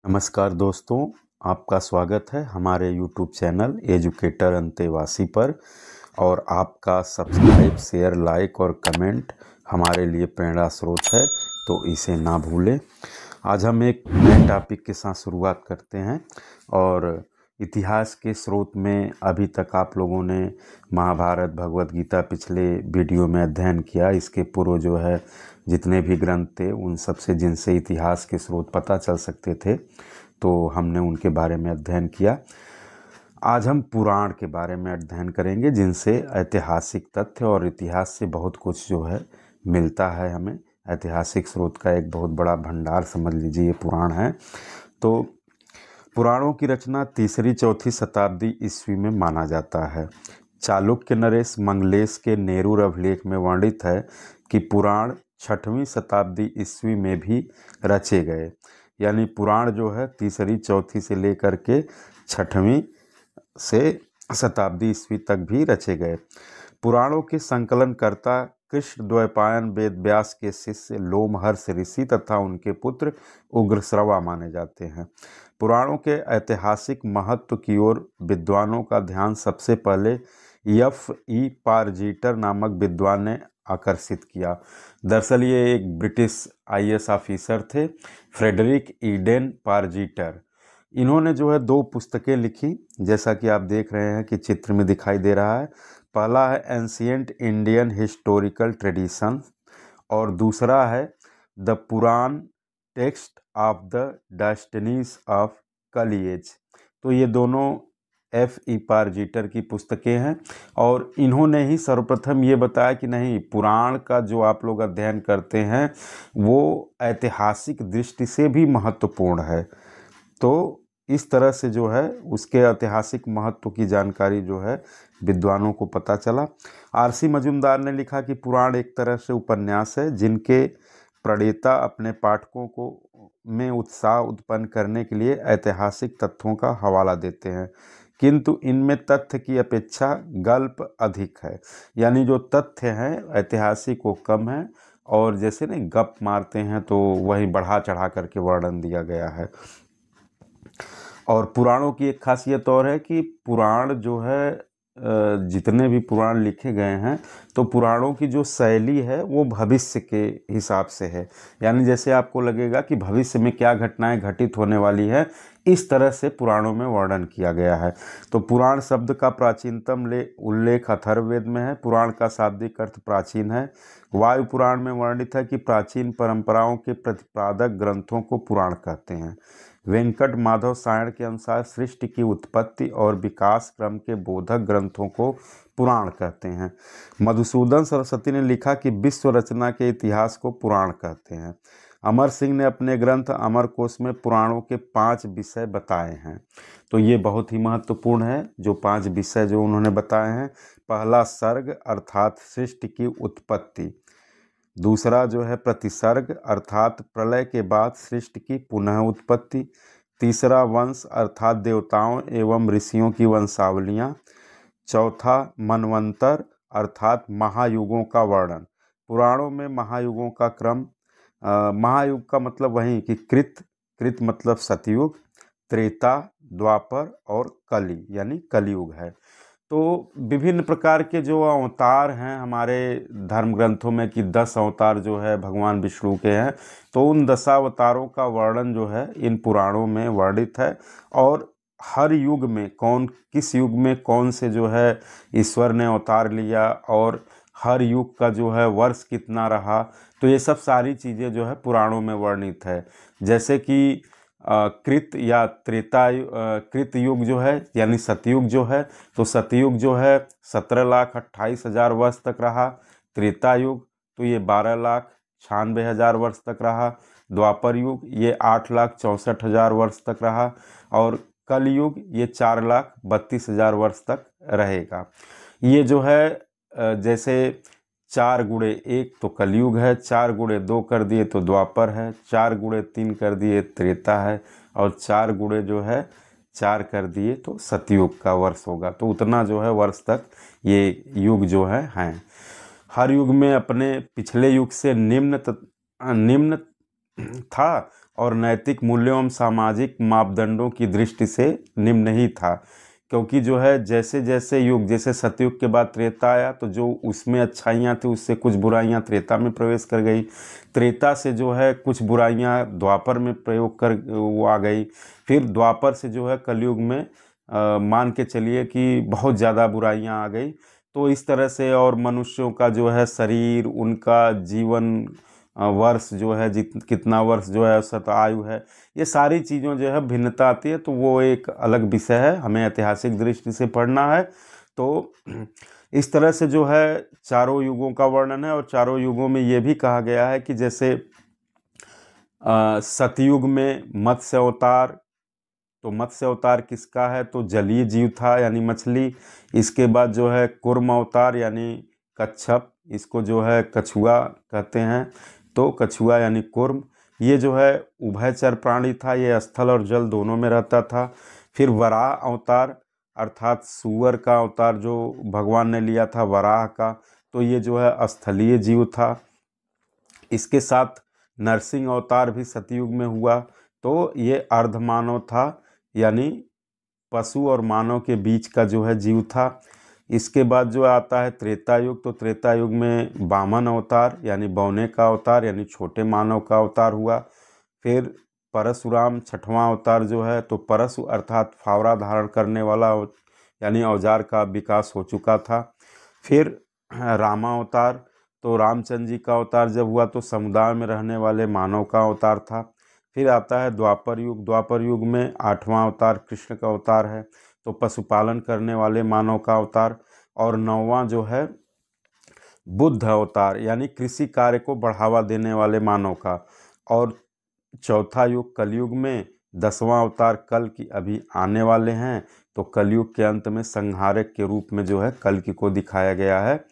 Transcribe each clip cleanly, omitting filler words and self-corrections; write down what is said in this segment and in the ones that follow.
नमस्कार दोस्तों, आपका स्वागत है हमारे YouTube चैनल एजुकेटर अंतेवासी पर। और आपका सब्सक्राइब, शेयर, लाइक और कमेंट हमारे लिए प्रेरणा स्रोत है, तो इसे ना भूलें। आज हम एक नए टॉपिक के साथ शुरुआत करते हैं। और इतिहास के स्रोत में अभी तक आप लोगों ने महाभारत, भगवत गीता पिछले वीडियो में अध्ययन किया। इसके पूर्व जो है जितने भी ग्रंथ थे उन सब से जिनसे इतिहास के स्रोत पता चल सकते थे, तो हमने उनके बारे में अध्ययन किया। आज हम पुराण के बारे में अध्ययन करेंगे, जिनसे ऐतिहासिक तथ्य और इतिहास से बहुत कुछ जो है मिलता है हमें। ऐतिहासिक स्रोत का एक बहुत बड़ा भंडार समझ लीजिए ये पुराण है। तो पुराणों की रचना 3री-4थी शताब्दी ईस्वी में माना जाता है। चालुक्य नरेश मंगलेश के नेरूर अभिलेख में वर्णित है कि पुराण 6वीं शताब्दी ईस्वी में भी रचे गए। यानी पुराण जो है 3री-4थी से लेकर के 6वीं से शताब्दी ईस्वी तक भी रचे गए। पुराणों के संकलनकर्ता कृष्ण द्वैपायन वेद व्यास के शिष्य लोमहर्ष ऋषि तथा उनके पुत्र उग्रश्रवा माने जाते हैं। पुराणों के ऐतिहासिक महत्व की ओर विद्वानों का ध्यान सबसे पहले F.E. पारजीटर नामक विद्वान ने आकर्षित किया। दरअसल ये एक ब्रिटिश IAS ऑफिसर थे, फ्रेडरिक ईडेन पारजीटर। इन्होंने जो है 2 पुस्तकें लिखी, जैसा कि आप देख रहे हैं कि चित्र में दिखाई दे रहा है। पहला है एंशिएंट इंडियन हिस्टोरिकल ट्रेडिशन और दूसरा है the Purana text of the destinies of कलिएज। तो ये दोनों F.E. पारजीटर की पुस्तकें हैं। और इन्होंने ही सर्वप्रथम ये बताया कि नहीं, पुराण का जो आप लोग अध्ययन करते हैं वो ऐतिहासिक दृष्टि से भी महत्वपूर्ण है। तो इस तरह से जो है उसके ऐतिहासिक महत्व की जानकारी जो है विद्वानों को पता चला। R.C. मजूमदार ने लिखा कि पुराण एक तरह से उपन्यास है जिनके प्रणेता अपने पाठकों को में उत्साह उत्पन्न करने के लिए ऐतिहासिक तथ्यों का हवाला देते हैं, किंतु इनमें तथ्य की अपेक्षा गल्प अधिक है। यानी जो तथ्य हैं ऐतिहासिक वो कम है, और जैसे नहीं गप मारते हैं तो वही बढ़ा चढ़ा करके वर्णन दिया गया है। और पुराणों की एक खासियत और है कि पुराण जो है जितने भी पुराण लिखे गए हैं तो पुराणों की जो शैली है वो भविष्य के हिसाब से है। यानी जैसे आपको लगेगा कि भविष्य में क्या घटनाएं घटित होने वाली है, इस तरह से पुराणों में वर्णन किया गया है। तो पुराण शब्द का प्राचीनतम उल्लेख अथर्ववेद में है। पुराण का शाब्दिक अर्थ प्राचीन है। वायु पुराण में वर्णित है कि प्राचीन परंपराओं के प्रतिपादक ग्रंथों को पुराण कहते हैं। वेंकट माधव सायण के अनुसार सृष्टि की उत्पत्ति और विकास क्रम के बोधक ग्रंथों को पुराण कहते हैं। मधुसूदन सरस्वती ने लिखा कि विश्व रचना के इतिहास को पुराण कहते हैं। अमर सिंह ने अपने ग्रंथ अमर कोश में पुराणों के 5 विषय बताए हैं। तो ये बहुत ही महत्वपूर्ण है जो 5 विषय जो उन्होंने बताए हैं। पहला सर्ग अर्थात सृष्टि की उत्पत्ति। दूसरा जो है प्रतिसर्ग अर्थात प्रलय के बाद सृष्टि की पुनः उत्पत्ति। तीसरा वंश अर्थात देवताओं एवं ऋषियों की वंशावलियाँ। चौथा मनवंतर अर्थात महायुगों का वर्णन। पुराणों में महायुगों का क्रम, महायुग का मतलब वही कि कृत मतलब सतयुग, त्रेता, द्वापर और कली यानी कलयुग है। तो विभिन्न प्रकार के जो अवतार हैं हमारे धर्म ग्रंथों में कि 10 अवतार जो है भगवान विष्णु के हैं, तो उन 10 अवतारों का वर्णन जो है इन पुराणों में वर्णित है। और हर युग में किस युग में कौन से जो है ईश्वर ने अवतार लिया और हर युग का जो है वर्ष कितना रहा, तो ये सब सारी चीज़ें जो है पुराणों में वर्णित है। जैसे कि कृत या कृत युग जो है यानी सतयुग जो है, तो सतयुग जो है 17,28,000 वर्ष तक रहा। त्रेता युग तो ये 12,96,000 वर्ष तक रहा। द्वापर युग ये 8,64,000 वर्ष तक रहा। और कल युग ये 4,32,000 वर्ष तक रहेगा। ये जो है जैसे 4x1 तो कलयुग है, 4x2 कर दिए तो द्वापर है, 4x3 कर दिए त्रेता है, और 4x जो है 4 कर दिए तो सतयुग का वर्ष होगा। तो उतना जो है वर्ष तक ये युग जो है हैं। हर युग में अपने पिछले युग से निम्न था और नैतिक मूल्यों एवं सामाजिक मापदंडों की दृष्टि से निम्न ही था। क्योंकि जो है जैसे जैसे युग, जैसे सतयुग के बाद त्रेता आया तो जो उसमें अच्छाइयाँ थी उससे कुछ बुराइयाँ त्रेता में प्रवेश कर गई। त्रेता से जो है कुछ बुराइयाँ द्वापर में प्रयोग कर वो आ गई। फिर द्वापर से जो है कलयुग में मान के चलिए कि बहुत ज़्यादा बुराइयाँ आ गई। तो इस तरह से और मनुष्यों का जो है शरीर, उनका जीवन वर्ष जो है कितना वर्ष जो है औसत आयु है, ये सारी चीज़ों जो है भिन्नता आती है। तो वो एक अलग विषय है, हमें ऐतिहासिक दृष्टि से पढ़ना है। तो इस तरह से जो है चारों युगों का वर्णन है। और चारों युगों में ये भी कहा गया है कि जैसे सतयुग में मत्स्य अवतार, तो मत्स्य अवतार किसका है, तो जलीय जीव था यानी मछली। इसके बाद जो है कूर्म अवतार यानी कच्छप, इसको जो है कछुआ कहते हैं, तो कछुआ यानी कूर्म। ये जो है उभयचर प्राणी था, ये स्थल और जल दोनों में रहता था। फिर वराह अवतार अर्थात सुअर का अवतार जो भगवान ने लिया था वराह का, तो ये जो है स्थलीय जीव था। इसके साथ नरसिंह अवतार भी सतयुग में हुआ, तो ये अर्धमानव था यानी पशु और मानव के बीच का जो है जीव था। इसके बाद जो आता है त्रेता युग, तो त्रेता युग में वामन अवतार यानी बौने का अवतार यानी छोटे मानव का अवतार हुआ। फिर परशुराम छठवां अवतार जो है, तो परशु अर्थात फावड़ा धारण करने वाला यानी औजार का विकास हो चुका था। फिर रामा अवतार, तो रामचंद्र जी का अवतार जब हुआ तो समुदाय में रहने वाले मानव का अवतार था। फिर आता है द्वापर युग, द्वापर युग में आठवां अवतार कृष्ण का अवतार है, तो पशुपालन करने वाले मानव का अवतार। और नौवां जो है बुद्ध अवतार यानी कृषि कार्य को बढ़ावा देने वाले मानव का। और चौथा युग कलयुग में 10वां अवतार कल की अभी आने वाले हैं, तो कलयुग के अंत में संहारक के रूप में जो है कल्कि को दिखाया गया है।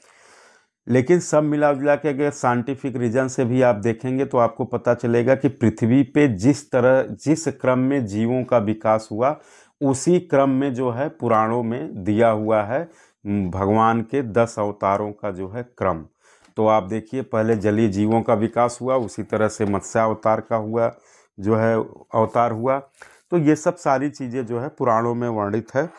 लेकिन सब मिला जुला के अगर साइंटिफिक रीजन से भी आप देखेंगे तो आपको पता चलेगा कि पृथ्वी पे जिस क्रम में जीवों का विकास हुआ, उसी क्रम में जो है पुराणों में दिया हुआ है भगवान के 10 अवतारों का जो है क्रम। तो आप देखिए पहले जलीय जीवों का विकास हुआ, उसी तरह से मत्स्य अवतार का हुआ जो है अवतार हुआ। तो ये सब सारी चीज़ें जो है पुराणों में वर्णित है।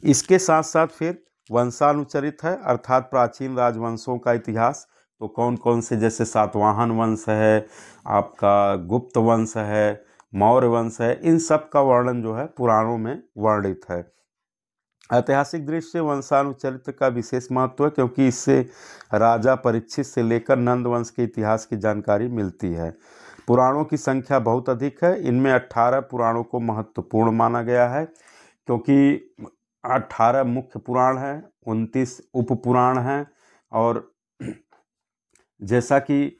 इसके साथ साथ फिर वंशानुचरित है अर्थात प्राचीन राजवंशों का इतिहास। तो कौन कौन से, जैसे सातवाहन वंश है, आपका गुप्त वंश है, मौर्य वंश है, इन सब का वर्णन जो है पुराणों में वर्णित है। ऐतिहासिक दृष्टि से वंशानुचरित्र का विशेष महत्व है क्योंकि इससे राजा परीक्षित से लेकर नंद वंश के इतिहास की जानकारी मिलती है। पुराणों की संख्या बहुत अधिक है, इनमें 18 पुराणों को महत्वपूर्ण माना गया है क्योंकि 18 मुख्य पुराण हैं, 29 उप पुराण हैं। और जैसा कि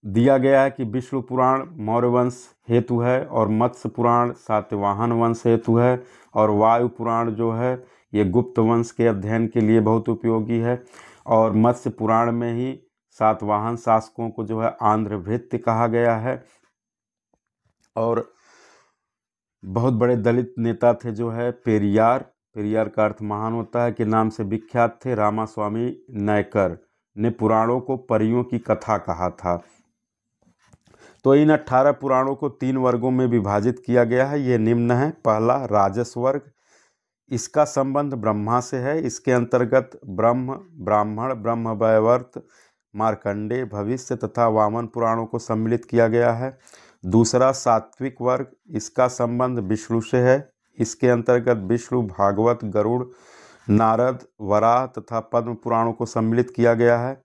दिया गया है कि विष्णु पुराण मौर्य वंश हेतु है, और मत्स्य पुराण सातवाहन वंश हेतु है, और वायु पुराण जो है ये गुप्त वंश के अध्ययन के लिए बहुत उपयोगी है। और मत्स्य पुराण में ही सातवाहन शासकों को जो है आंध्रभृत्य कहा गया है। और बहुत बड़े दलित नेता थे जो है पेरियार, पेरियार का अर्थ महान होता है, के नाम से विख्यात थे। रामास्वामी नायकर ने पुराणों को परियों की कथा कहा था। तो इन 18 पुराणों को 3 वर्गों में विभाजित किया गया है, ये निम्न है। पहला राजस वर्ग, इसका संबंध ब्रह्मा से है, इसके अंतर्गत ब्रह्म, ब्राह्मण, ब्रह्मवैवर्त, मार्कंडेय, भविष्य तथा वामन पुराणों को सम्मिलित किया गया है। दूसरा सात्विक वर्ग, इसका संबंध विष्णु से है, इसके अंतर्गत विष्णु, भागवत, गरुड़, नारद, वराह तथा पद्म पुराणों को सम्मिलित किया गया है।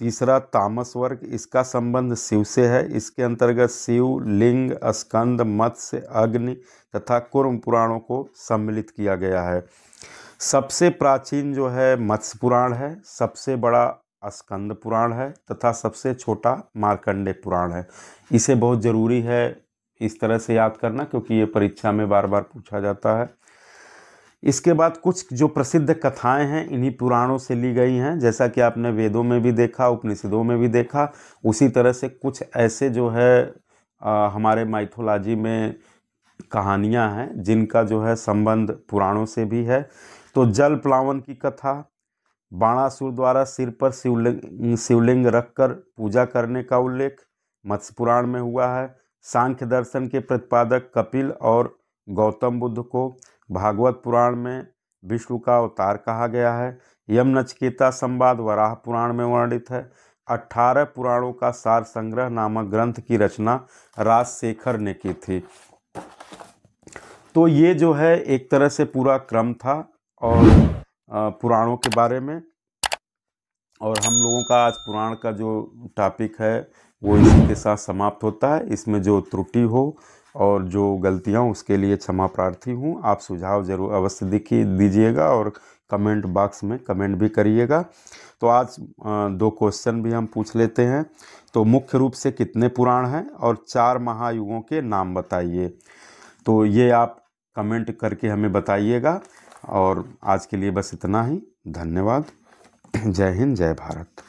तीसरा तामस वर्ग, इसका संबंध शिव से है, इसके अंतर्गत शिव, लिंग, स्कंद, मत्स्य, अग्नि तथा कूर्म पुराणों को सम्मिलित किया गया है। सबसे प्राचीन जो है मत्स्य पुराण है, सबसे बड़ा स्कंद पुराण है तथा सबसे छोटा मार्कंडेय पुराण है। इसे बहुत ज़रूरी है इस तरह से याद करना क्योंकि ये परीक्षा में बार बार पूछा जाता है। इसके बाद कुछ जो प्रसिद्ध कथाएं हैं इन्हीं पुराणों से ली गई हैं, जैसा कि आपने वेदों में भी देखा, उपनिषदों में भी देखा। उसी तरह से कुछ ऐसे जो है हमारे माइथोलॉजी में कहानियां हैं जिनका जो है संबंध पुराणों से भी है। तो जल प्लावन की कथा, बाणासुर द्वारा सिर पर शिवलिंग रखकर पूजा करने का उल्लेख, मत्स्य पुराण में हुआ है। सांख्य दर्शन के प्रतिपादक कपिल और गौतम बुद्ध को भागवत पुराण में विष्णु का अवतार कहा गया है। यम नचिकेता संवाद वराह पुराण में वर्णित है। 18 पुराणों का सार संग्रह नामक ग्रंथ की रचना राजशेखर ने की थी। तो ये जो है एक तरह से पूरा क्रम था और पुराणों के बारे में, और हम लोगों का आज पुराण का जो टॉपिक है वो इसी के साथ समाप्त होता है। इसमें जो त्रुटि हो और जो गलतियां, उसके लिए क्षमा प्रार्थी हूँ। आप सुझाव जरूर अवश्य दीजिएगा और कमेंट बॉक्स में कमेंट भी करिएगा। तो आज 2 क्वेश्चन भी हम पूछ लेते हैं। तो मुख्य रूप से कितने पुराण हैं और 4 महायुगों के नाम बताइए। तो ये आप कमेंट करके हमें बताइएगा। और आज के लिए बस इतना ही। धन्यवाद। जय हिंद, जय भारत।